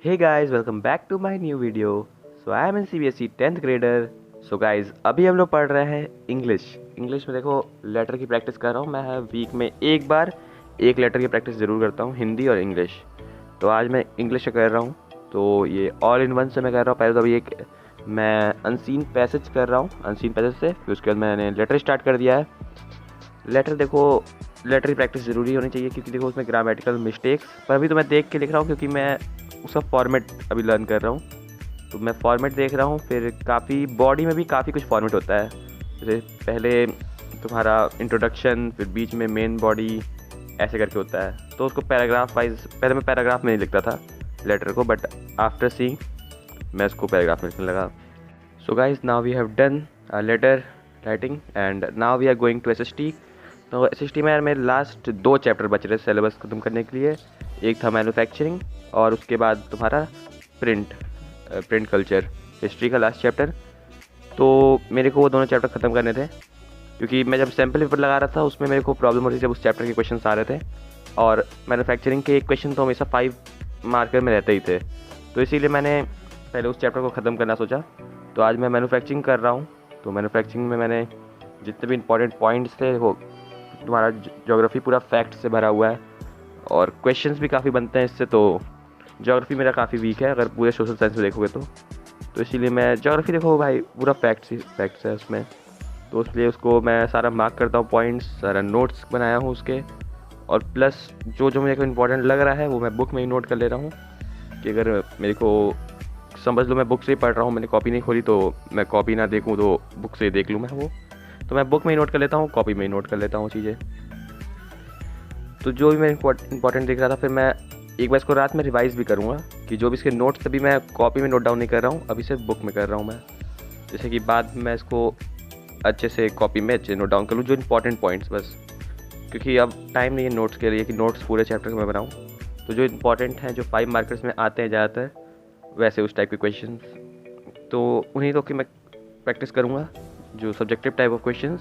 Hey guys, welcome back to my new video. So I am in CBSE 10th grader. So guys, अभी हम लोग पढ़ रहे हैं इंग्लिश में देखो लेटर की प्रैक्टिस कर रहा हूँ मैं वीक में एक बार एक लेटर की प्रैक्टिस ज़रूर करता हूँ, हिंदी और इंग्लिश। तो आज मैं इंग्लिश से कर रहा हूँ, तो ये ऑल इन वन से मैं कर रहा हूँ। पहले तो अभी एक मैं अनसीन पैसेज कर रहा हूँ, अनसीन पैसेज से, फिर उसके बाद मैंने लेटर स्टार्ट कर दिया है। लेटर देखो, लेटर की प्रैक्टिस ज़रूरी होनी चाहिए क्योंकि देखो उसमें ग्रामेटिकल मिस्टेक्स, पर अभी तो मैं देख के लिख रहा हूँ क्योंकि मैं उसका फॉर्मेट अभी लर्न कर रहा हूँ। तो मैं फॉर्मेट देख रहा हूँ, फिर काफ़ी बॉडी में भी काफ़ी कुछ फॉर्मेट होता है। जैसे पहले तुम्हारा इंट्रोडक्शन, फिर बीच में मेन बॉडी, ऐसे करके होता है। तो उसको पैराग्राफ वाइज, पहले मैं पैराग्राफ में नहीं लिखता था लेटर को, बट आफ्टर सीइंग मैं उसको पैराग्राफ में लिखने लगा। So guys, now we have done letter writing and now we are going to SST। तो SST में यार मेरे लास्ट 2 चैप्टर बच रहे सिलेबस खत्म करने के लिए। एक था मैन्युफैक्चरिंग और उसके बाद तुम्हारा प्रिंट कल्चर, हिस्ट्री का लास्ट चैप्टर। तो मेरे को वो दोनों चैप्टर ख़त्म करने थे क्योंकि मैं जब सैम्पल पेपर लगा रहा था उसमें मेरे को प्रॉब्लम हो रही थी जब उस चैप्टर के क्वेश्चन आ रहे थे, और मैन्युफैक्चरिंग के एक क्वेश्चन तो हमेशा 5 मार्कर में रहते ही थे। तो इसीलिए मैंने पहले उस चैप्टर को ख़त्म करना सोचा। तो आज मैं मैन्युफैक्चरिंग कर रहा हूँ। तो मैन्युफैक्चरिंग में मैंने जितने भी इंपॉर्टेंट पॉइंट्स थे, वो तुम्हारा ज्योग्राफी पूरा फैक्ट से भरा हुआ है और क्वेश्चंस भी काफ़ी बनते हैं इससे। तो ज्योग्राफी मेरा काफ़ी वीक है अगर पूरे सोशल साइंस में देखोगे तो इसीलिए मैं ज्योग्राफी देखो भाई पूरा फैक्ट्स है उसमें। तो इसलिए उसको मैं सारा मार्क करता हूँ, पॉइंट्स सारा नोट्स बनाया हूँ उसके, और प्लस जो मेरे को इम्पोर्टेंट लग रहा है वो मैं बुक में ही नोट कर ले रहा हूँ कि अगर मेरे को समझ लो मैं बुक से ही पढ़ रहा हूँ, मैंने कॉपी नहीं खोली, तो मैं कॉपी ना देखूँ तो बुक से ही देख लूँ मैं वो। तो मैं बुक में ही नोट कर लेता हूँ, कॉपी में ही नोट कर लेता हूँ चीज़ें। तो जो भी मैं इंपॉर्टेंट दिख रहा था, फिर मैं एक बार इसको रात में रिवाइज़ भी करूँगा कि जो भी इसके नोट्स अभी मैं कॉपी में नोट डाउन नहीं कर रहा हूँ, अभी सिर्फ बुक में कर रहा हूँ मैं, जैसे कि बाद में मैं इसको अच्छे से कॉपी में अच्छे नोट डाउन कर लूँ जो इंपॉर्टेंट पॉइंट्स बस, क्योंकि अब टाइम नहीं है नोट्स के लिए कि नोट्स पूरे चैप्टर में बनाऊँ। तो जो इंपॉर्टेंट हैं, जो 5 मार्कर्स में आते हैं ज़्यादातर, वैसे उस टाइप के क्वेश्चन, तो उन्हीं तो कि मैं प्रैक्टिस करूँगा, जो सब्जेक्टिव टाइप ऑफ क्वेश्चन।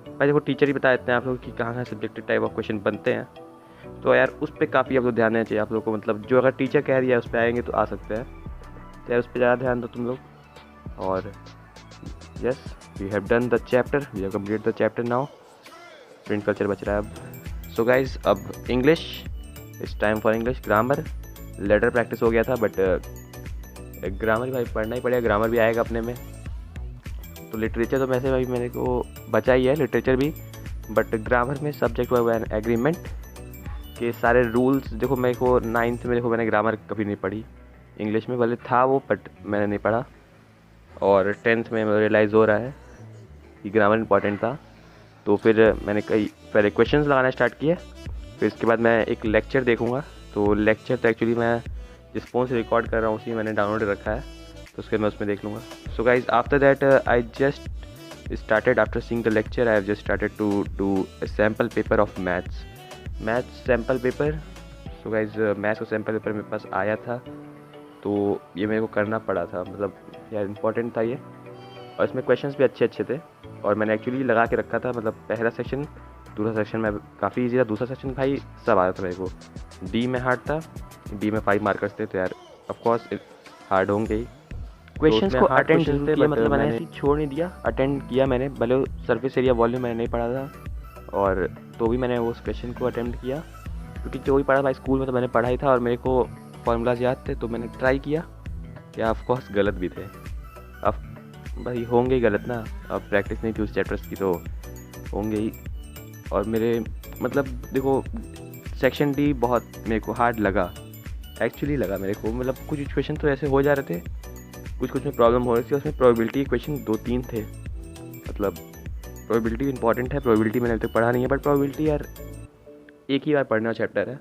भाई देखो टीचर ही बता देते हैं आप लोग कि कहाँ सब्जेक्टिव टाइप ऑफ क्वेश्चन बनते हैं। तो यार उस पर काफ़ी आप लोग ध्यान देना चाहिए आप लोग को, मतलब जो अगर टीचर कह रही है उस पर आएंगे तो आ सकते हैं, तो यार उस पर ज़्यादा ध्यान दो तुम लोग। और yes, we have done the chapter, we have complete the chapter now. Print culture बच रहा है अब। सो गाइज, अब English, it's time for English. Grammar, letter practice हो गया था बट ग्रामर भाई पढ़ना ही पड़ेगा, ग्रामर भी आएगा अपने में। तो लिटरेचर तो वैसे भाई मेरे को बचा ही है लिटरेचर भी, बट ग्रामर में सब्जेक्ट वर्ब एंड एग्रीमेंट के सारे रूल्स देखो। मेरे को 9th में देखो मैंने ग्रामर कभी नहीं पढ़ी, इंग्लिश में भले था वो बट मैंने नहीं पढ़ा, और 10th में मुझे रियलाइज़ हो रहा है कि ग्रामर इंपॉर्टेंट था। तो फिर मैंने कई पहले क्वेश्चंस लगाना स्टार्ट किए, फिर इसके बाद मैं एक लेक्चर देखूंगा। तो लेक्चर तो एक्चुअली मैं जिस फ़ोन से रिकॉर्ड कर रहा हूँ उसी मैंने डाउनलोड रखा है, तो उसके मैं उसमें देख लूँगा। So guys, after that I just started after seeing the lecture, I have just started to do a sample paper of maths sample paper. So guys, maths का सैम्पल पेपर मेरे पास आया था, तो ये मेरे को करना पड़ा था, मतलब यार इम्पोर्टेंट था ये, और इसमें क्वेश्चंस भी अच्छे थे, और मैंने एक्चुअली लगा के रखा था। मतलब पहला सेक्शन, दूसरा सेक्शन में काफ़ी ईजी था, दूसरा सेक्शन भाई सब आया था मेरे को। डी में हार्ड था, डी में 5 मार्कर्स थे, तो यार ऑफकोर्स हार्ड होंगे ही। क्वेश्चंस को अटेंड थे, मतलब मैंने ऐसे छोड़ नहीं दिया, अटेंड किया मैंने, भले सरफेस एरिया वॉल्यूम मैंने नहीं पढ़ा था, और तो भी मैंने उस क्वेश्चन को अटेम्प्ट किया, क्योंकि जो भी पढ़ा भाई स्कूल में तो मैंने पढ़ा ही था और मेरे को फॉर्मूलाज याद थे, तो मैंने ट्राई किया। या ऑफकोर्स गलत भी थे, अब भाई होंगे ही गलत ना, अब प्रैक्टिस नहीं थी उस चैप्टर्स की तो होंगे ही। और मेरे मतलब देखो सेक्शन डी बहुत मेरे को हार्ड लगा, एक्चुअली लगा मेरे को, मतलब कुछ क्वेश्चन तो ऐसे हो जा रहे थे, कुछ में प्रॉब्लम हो रही थी। उसमें प्रोबेबिलिटी के क्वेश्चन 2-3 थे, मतलब प्रोबेबिलिटी इंपॉर्टेंट है, प्रोबेबिलिटी मैंने अभी तक पढ़ा नहीं है, बट प्रोबेबिलिटी यार एक ही बार पढ़ने वाला चैप्टर है।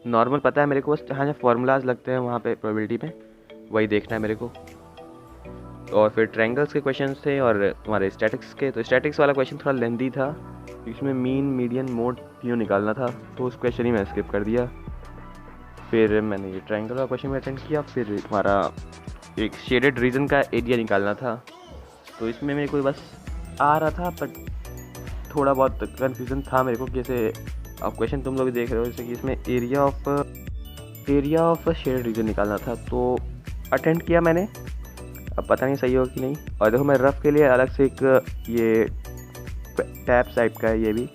नॉर्मल पता है मेरे को, बस जहाँ फार्मूलाज लगते हैं वहाँ पे प्रोबेबिलिटी में वही देखना है मेरे को। और फिर ट्रायंगल्स के क्वेश्चन थे और हमारे स्टैटिक्स के। तो स्टैटिक्स वाला क्वेश्चन थोड़ा लेंदी था, इसमें मीन, मीडियन, मोड तीनों निकालना था, तो उस क्वेश्चन ही मैं स्किप कर दिया। फिर मैंने ये ट्रायंगल वाला क्वेश्चन में अटेंड किया। फिर हमारा एक शेडेड रीजन का एरिया निकालना था, तो इसमें मेरे को बस आ रहा था, बट थोड़ा बहुत कन्फ्यूज़न था मेरे को। जैसे अब क्वेश्चन तुम लोग देख रहे हो, जैसे कि इसमें area of area of shade region निकालना था, तो अटेम्प्ट किया मैंने, अब पता नहीं सही होगा कि नहीं। और देखो मैं रफ़ के लिए अलग से एक ये टैप टाइप का है, ये भी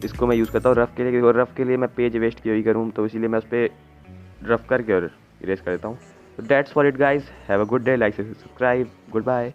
इसको मैं यूज़ करता हूँ रफ़ के लिए, और रफ़ के लिए मैं पेज वेस्ट क्यों ही करूँ, तो इसीलिए मैं उस पर रफ़ करके और इरेज कर देता हूँ। तो that's for it guys, have a good day, like subscribe, good bye.